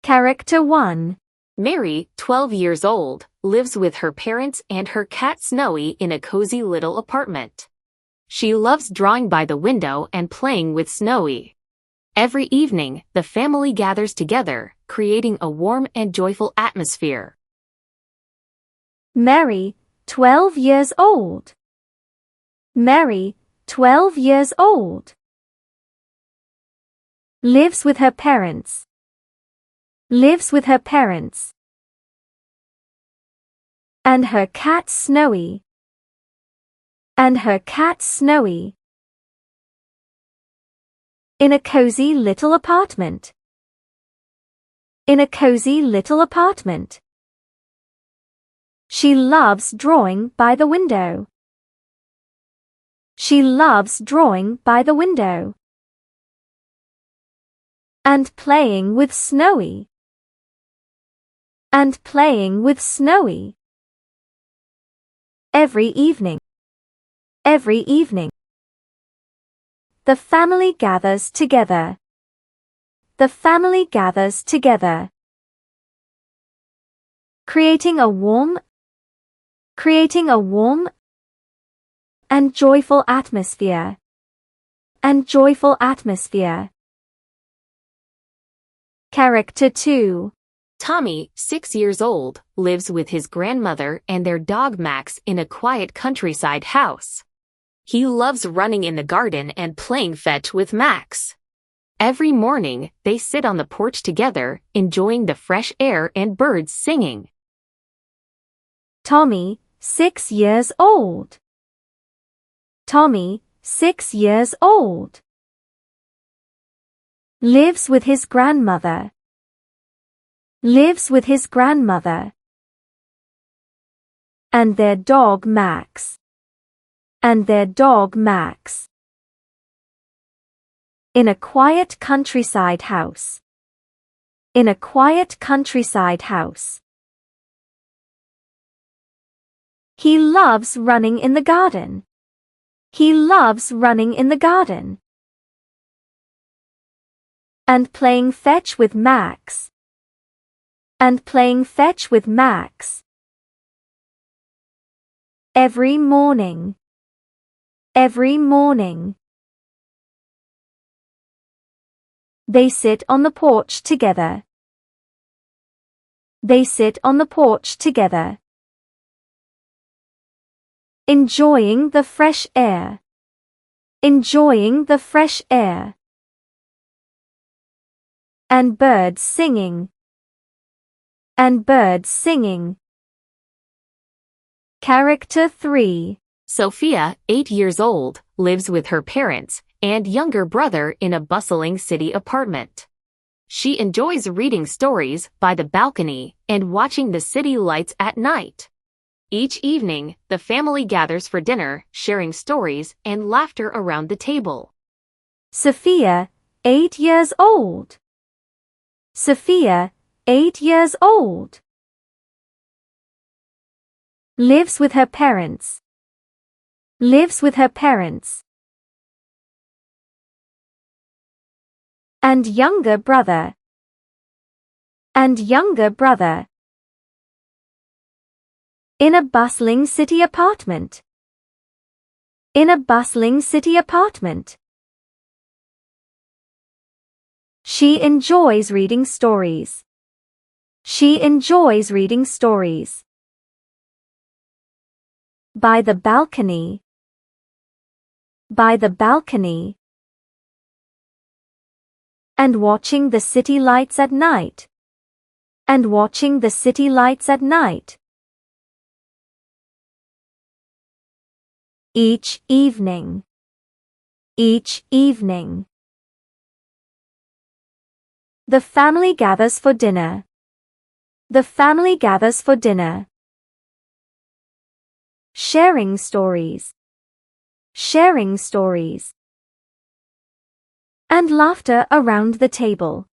Character 1. Mary, 12 years old, lives with her parents and her cat Snowy in a cozy little apartment. She loves drawing by the window and playing with Snowy. Every evening, the family gathers together, creating a warm and joyful atmosphere. Mary, 12 years old. Mary, 12 years old. Lives with her parents. Lives with her parents. And her cat Snowy. And her cat Snowy. In a cozy little apartment. In a cozy little apartment. She loves drawing by the window. She loves drawing by the window. And playing with Snowy. And playing with Snowy. Every evening. Every evening. The family gathers together. The family gathers together. Creating a warm and joyful atmosphere. And joyful atmosphere. Character 2. Tommy, 6 years old, lives with his grandmother and their dog Max in a quiet countryside house. He loves running in the garden and playing fetch with Max. Every morning, they sit on the porch together, enjoying the fresh air and birds singing. Tommy, 6 years old. Tommy, 6 years old. Lives with his grandmother. Lives with his grandmother. And their dog Max. And their dog Max. In a quiet countryside house. In a quiet countryside house. He loves running in the garden. He loves running in the garden. And playing fetch with Max. And playing fetch with Max. Every morning. Every morning. They sit on the porch together. They sit on the porch together. Enjoying the fresh air. Enjoying the fresh air. And birds singing. And birds singing. Character 3. Sophia, 8 years old, lives with her parents and younger brother in a bustling city apartment. She enjoys reading stories by the balcony and watching the city lights at night. Each evening, the family gathers for dinner, sharing stories and laughter around the table. Sophia, 8 years old. Sophia, 8 years old. Lives with her parents. Lives with her parents. And younger brother. And younger brother. In a bustling city apartment. In a bustling city apartment. She enjoys reading stories. She enjoys reading stories. By the balcony. By the balcony. And watching the city lights at night. And watching the city lights at night. Each evening. Each evening. The family gathers for dinner. The family gathers for dinner. Sharing stories. Sharing stories. And laughter around the table.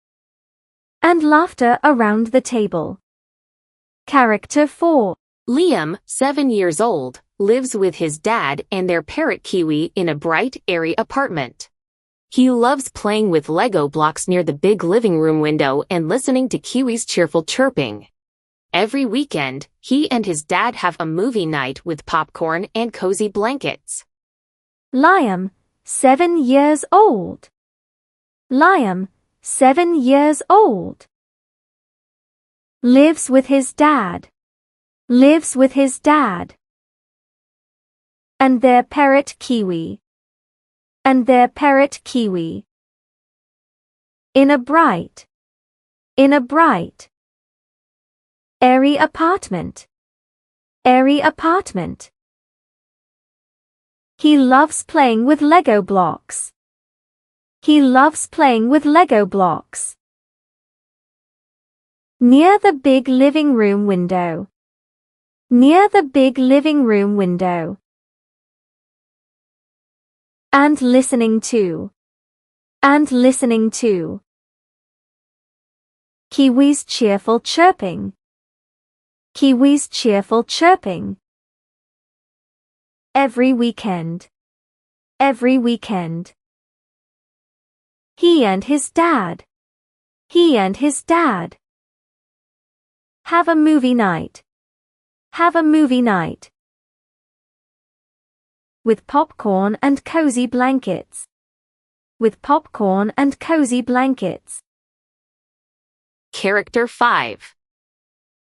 And laughter around the table. Character 4. Liam, 7 years old, lives with his dad and their parrot Kiwi in a bright, airy apartment. He loves playing with Lego blocks near the big living room window and listening to Kiwi's cheerful chirping. Every weekend, he and his dad have a movie night with popcorn and cozy blankets. Liam, 7 years old. Liam, 7 years old. Lives with his dad. Lives with his dad. And their parrot Kiwi. And their parrot Kiwi. In a bright. Airy apartment. Airy apartment. He loves playing with Lego blocks. He loves playing with Lego blocks. Near the big living room window. Near the big living room window. And listening to. And listening to. Kiwi's cheerful chirping. Kiwi's cheerful chirping. Every weekend. Every weekend. He and his dad. He and his dad. Have a movie night. Have a movie night. With popcorn and cozy blankets. With popcorn and cozy blankets. Character 5.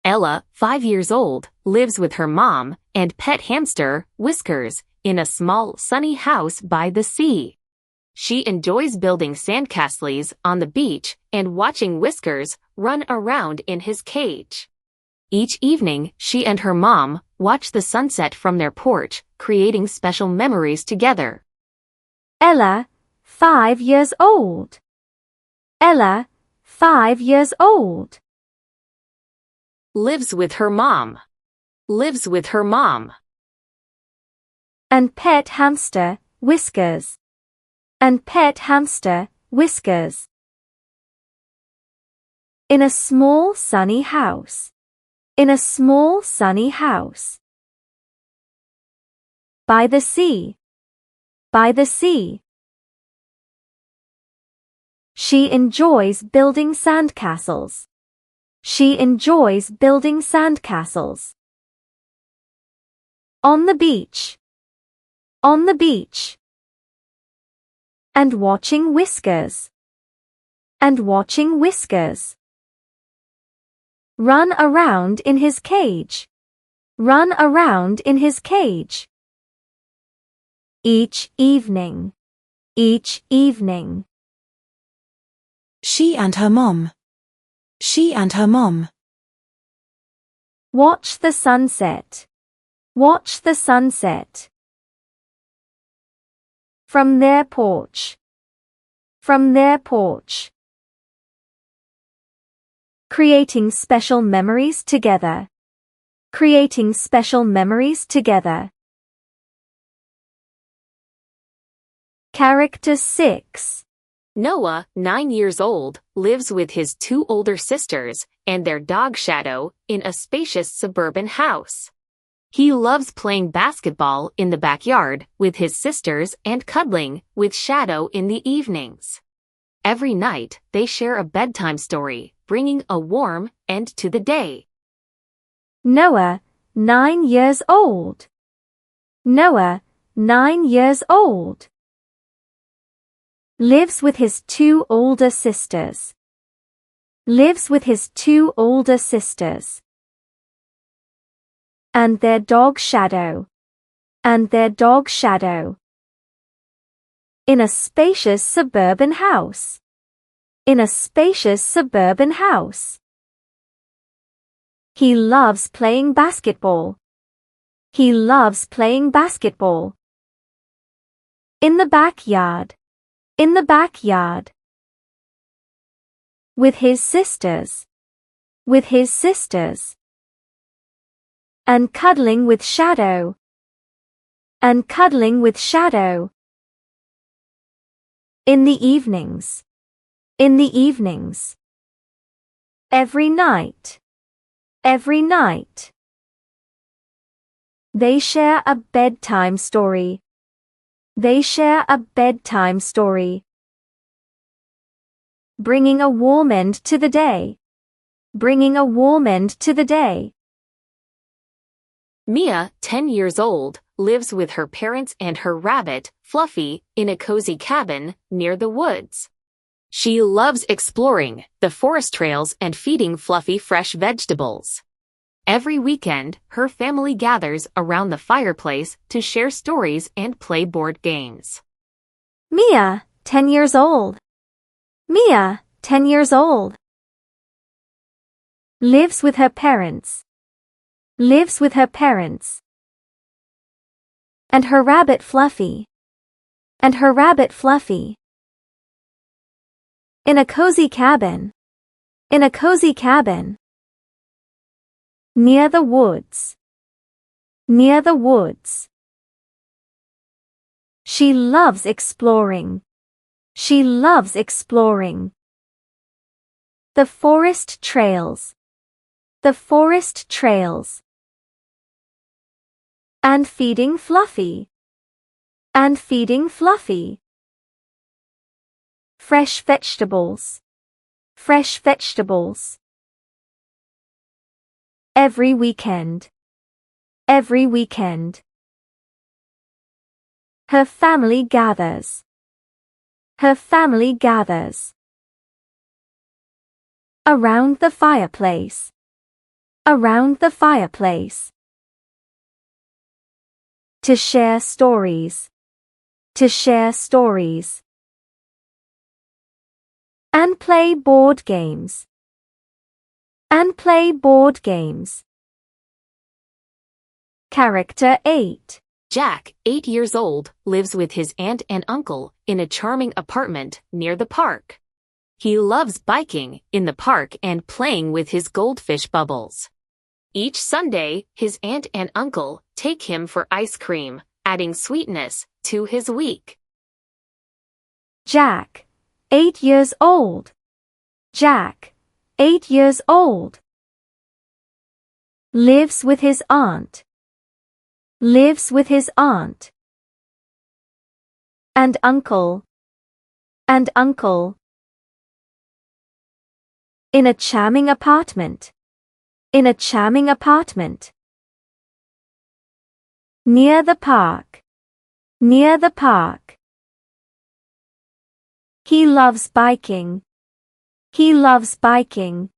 Ella, 5 years old, lives with her mom and pet hamster, Whiskers, in a small, sunny house by the sea. She enjoys building sandcastles on the beach and watching Whiskers run around in his cage. Each evening, she and her mom watch the sunset from their porch, creating special memories together. Ella, 5 years old. Ella, 5 years old. Lives with her mom. Lives with her mom. And pet hamster, Whiskers. And pet hamster, Whiskers. In a small sunny house. In a small sunny house. By the sea. By the sea. She enjoys building sandcastles. She enjoys building sandcastles. On the beach. On the beach. And watching Whiskers. And watching Whiskers. Run around in his cage. Run around in his cage. Each evening. Each evening. She and her mom. She and her mom. Watch the sunset. Watch the sunset. From their porch. From their porch. Creating special memories together. Creating special memories together. Character 6. Noah, 9 years old, lives with his 2 older sisters and their dog Shadow in a spacious suburban house. He loves playing basketball in the backyard with his sisters and cuddling with Shadow in the evenings. Every night, they share a bedtime story, bringing a warm end to the day. Noah, 9 years old. Noah, 9 years old. Lives with his 2 older sisters. Lives with his 2 older sisters. And their dog Shadow. And their dog Shadow. In a spacious suburban house. In a spacious suburban house. He loves playing basketball. He loves playing basketball. In the backyard. In the backyard. With his sisters. With his sisters. And cuddling with Shadow. And cuddling with Shadow. In the evenings. In the evenings. Every night. Every night. They share a bedtime story. They share a bedtime story. bringing a warm end to the day. Bringing a warm end to the day. Mia, 10 years old, lives with her parents and her rabbit, Fluffy, in a cozy cabin near the woods. She loves exploring the forest trails and feeding Fluffy fresh vegetables. Every weekend, her family gathers around the fireplace to share stories and play board games. Mia, 10 years old. Mia, 10 years old. Lives with her parents. Lives with her parents. And her rabbit Fluffy. And her rabbit Fluffy. In a cozy cabin. In a cozy cabin. Near the woods. Near the woods. She loves exploring. She loves exploring. The forest trails. The forest trails. And feeding Fluffy. And feeding Fluffy. Fresh vegetables. Fresh vegetables. Every weekend. Every weekend. Her family gathers. Her family gathers. Around the fireplace. Around the fireplace. To share stories. To share stories. And play board games. And play board games. Character 8. Jack, 8 years old, lives with his aunt and uncle in a charming apartment near the park. He loves biking in the park and playing with his goldfish bubbles. Each Sunday, his aunt and uncle take him for ice cream, adding sweetness to his week. Jack, 8 years old. Jack, 8 years old. Lives with his aunt. Lives with his aunt. And uncle. And uncle. In a charming apartment. In a charming apartment. Near the park. Near the park. He loves biking. He loves biking.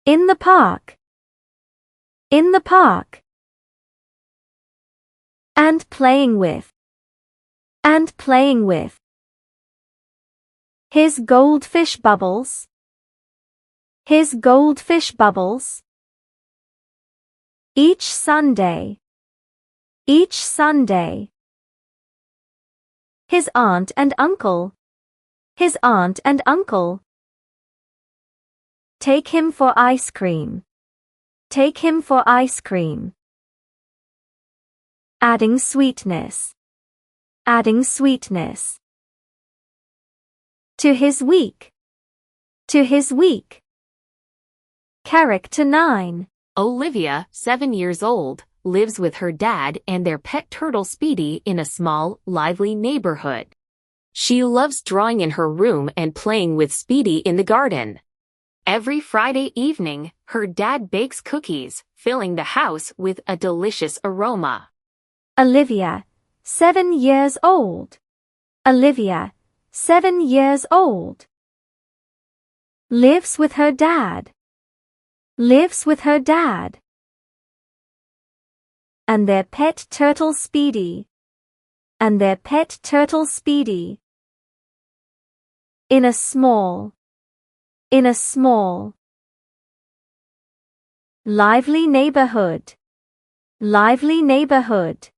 In the park. In the park. And playing with. And playing with. His goldfish bubbles. His goldfish bubbles. Each Sunday. Each Sunday. His aunt and uncle. His aunt and uncle. Take him for ice cream. Take him for ice cream. Adding sweetness. Adding sweetness. To his week. To his week. Character 9. Olivia, 7 years old, lives with her dad and their pet turtle Speedy in a small, lively neighborhood. She loves drawing in her room and playing with Speedy in the garden. Every Friday evening, her dad bakes cookies, filling the house with a delicious aroma. Olivia, 7 years old. Olivia, 7 years old. Lives with her dad. Lives with her dad. And their pet turtle Speedy. And their pet turtle Speedy. In a small. Lively neighborhood. Lively neighborhood.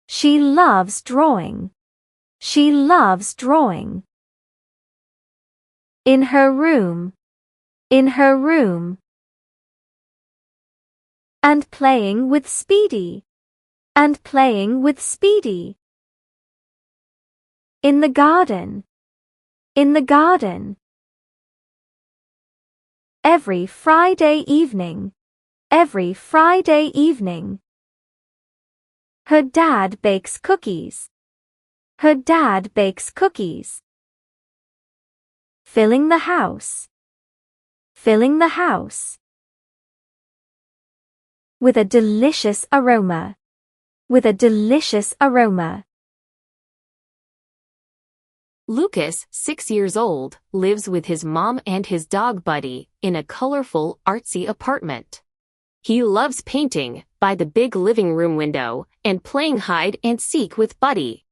She loves drawing. She loves drawing. In her room. In her room. And playing with Speedy. And playing with Speedy. In the garden. In the garden. Every Friday evening. Every Friday evening. Her dad bakes cookies. Her dad bakes cookies. Filling the house. Filling the house. With a delicious aroma. With a delicious aroma. Lucas, 6 years old, lives with his mom and his dog Buddy in a colorful, artsy apartment. He loves painting by the big living room window and playing hide and seek with Buddy.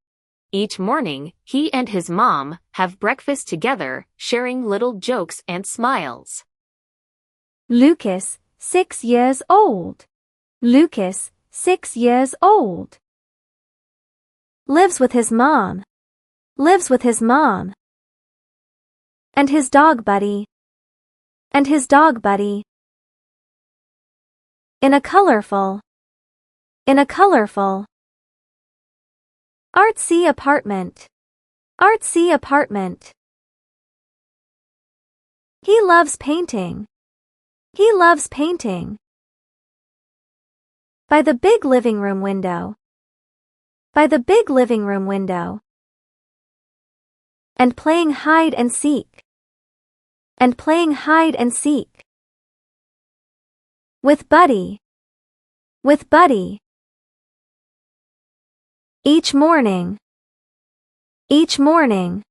Each morning, he and his mom have breakfast together, sharing little jokes and smiles. Lucas, 6 years old. Lucas, 6 years old. Lives with his mom. Lives with his mom. And his dog Buddy. And his dog Buddy. In a colorful. In a colorful. Artsy apartment. Artsy apartment. He loves painting. He loves painting. By the big living room window. By the big living room window. And playing hide and seek. And playing hide and seek. With Buddy. With Buddy. Each morning. Each morning.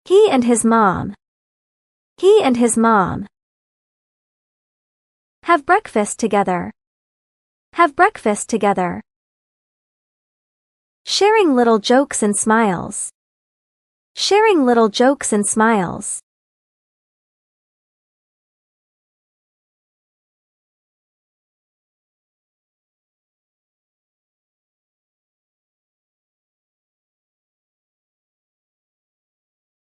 He and his mom. He and his mom. Have breakfast together. Have breakfast together. Sharing little jokes and smiles. Sharing little jokes and smiles.